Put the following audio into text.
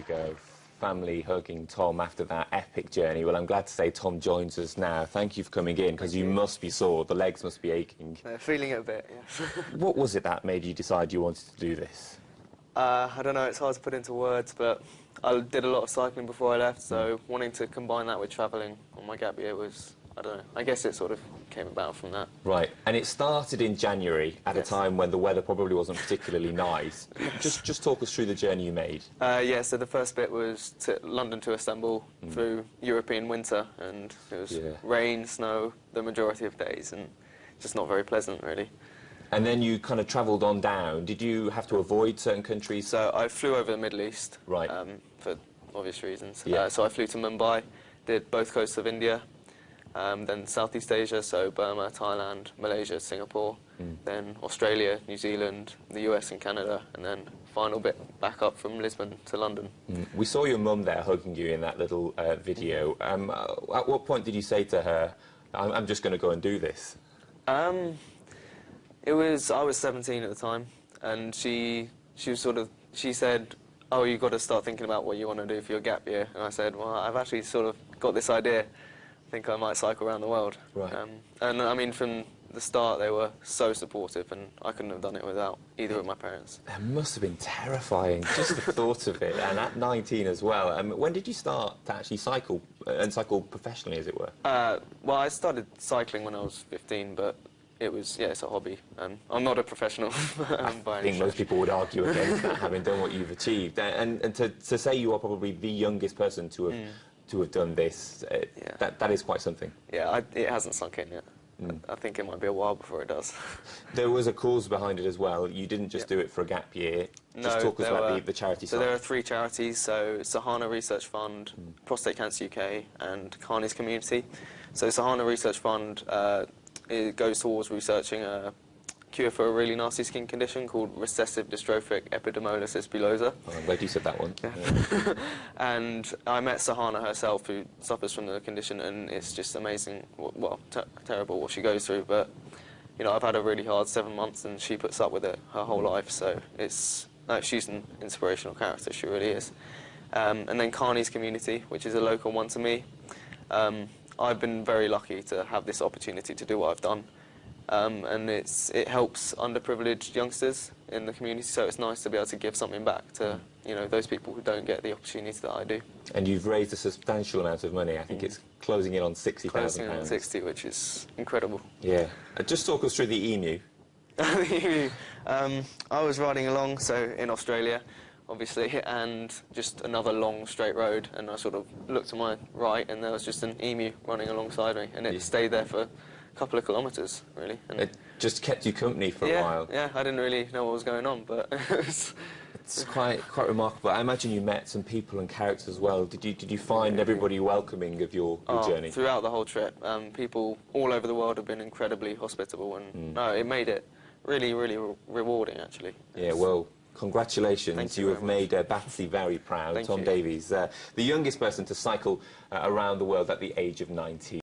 go. Family hugging Tom after that epic journey. Well, I'm glad to say Tom joins us now. Thank you for coming in, because you must be sore. The legs must be aching. Feeling it a bit, yes. What was it that made you decide you wanted to do this? I don't know, it's hard to put into words, but I did a lot of cycling before I left, so wanting to combine that with travelling on my gap year was, I don't know, I guess it sort of came about from that. Right, and it started in January, at a time when the weather probably wasn't particularly nice. Just talk us through the journey you made. Yeah, so the first bit was to London to Istanbul through European winter, and it was rain, snow, the majority of days, and just not very pleasant, really. And then you kind of travelled on down. Did you have to avoid certain countries? So I flew over the Middle East, right, for obvious reasons. Yeah. So I flew to Mumbai, did both coasts of India, then Southeast Asia, so Burma, Thailand, Malaysia, Singapore, then Australia, New Zealand, the US and Canada, and then final bit back up from Lisbon to London. We saw your mum there hugging you in that little video. At what point did you say to her, I'm just going to go and do this? I was 17 at the time, and she said, oh, you've got to start thinking about what you want to do for your gap year. And I said, well, I've actually sort of got this idea. I think I might cycle around the world. Right. And I mean, from the start, they were so supportive, and I couldn't have done it without either of my parents. It must have been terrifying, just the thought of it, and at 19 as well. When did you start to actually cycle, and cycle professionally, as it were? Well, I started cycling when I was 15, but it was, yeah, it's a hobby. I'm not a professional by I think most people would argue against that, having done what you've achieved. And to say you are probably the youngest person to have done this, that is quite something. Yeah, it hasn't sunk in yet. I think it might be a while before it does. There was a cause behind it as well. You didn't just do it for a gap year. Just talk us about the charity side. So there are 3 charities, so Sahana Research Fund, Prostate Cancer UK, and Carney's Community. So Sahana Research Fund, it goes towards researching a cure for a really nasty skin condition called recessive dystrophic epidermolysis bullosa. Oh, I'm glad you said that one. Yeah. And I met Sahana herself, who suffers from the condition, and it's just amazing, well, terrible what she goes through, but, you know, I've had a really hard 7 months, and she puts up with it her whole life, so she's an inspirational character, she really is. And then Carney's Community, which is a local one to me. I've been very lucky to have this opportunity to do what I've done. And it helps underprivileged youngsters in the community, so it's nice to be able to give something back to, you know, those people who don't get the opportunity that I do. And you've raised a substantial amount of money. I think it's closing in on £60,000. Closing in on 60, which is incredible. Yeah. Just talk us through the emu. The emu. I was riding along, so in Australia, obviously, and just another long straight road, and I sort of looked to my right, and there was just an emu running alongside me, and it stayed there for a couple of kilometres, really. And it just kept you company for a while. Yeah, I didn't really know what was going on, but it's quite remarkable. I imagine you met some people and characters as well. Did you find everybody welcoming of your journey? Throughout the whole trip, people all over the world have been incredibly hospitable, and it made it really, really rewarding, actually. Yeah, well, congratulations. Thank you have made Batsy very proud. Tom Davies, the youngest person to cycle around the world at the age of 19.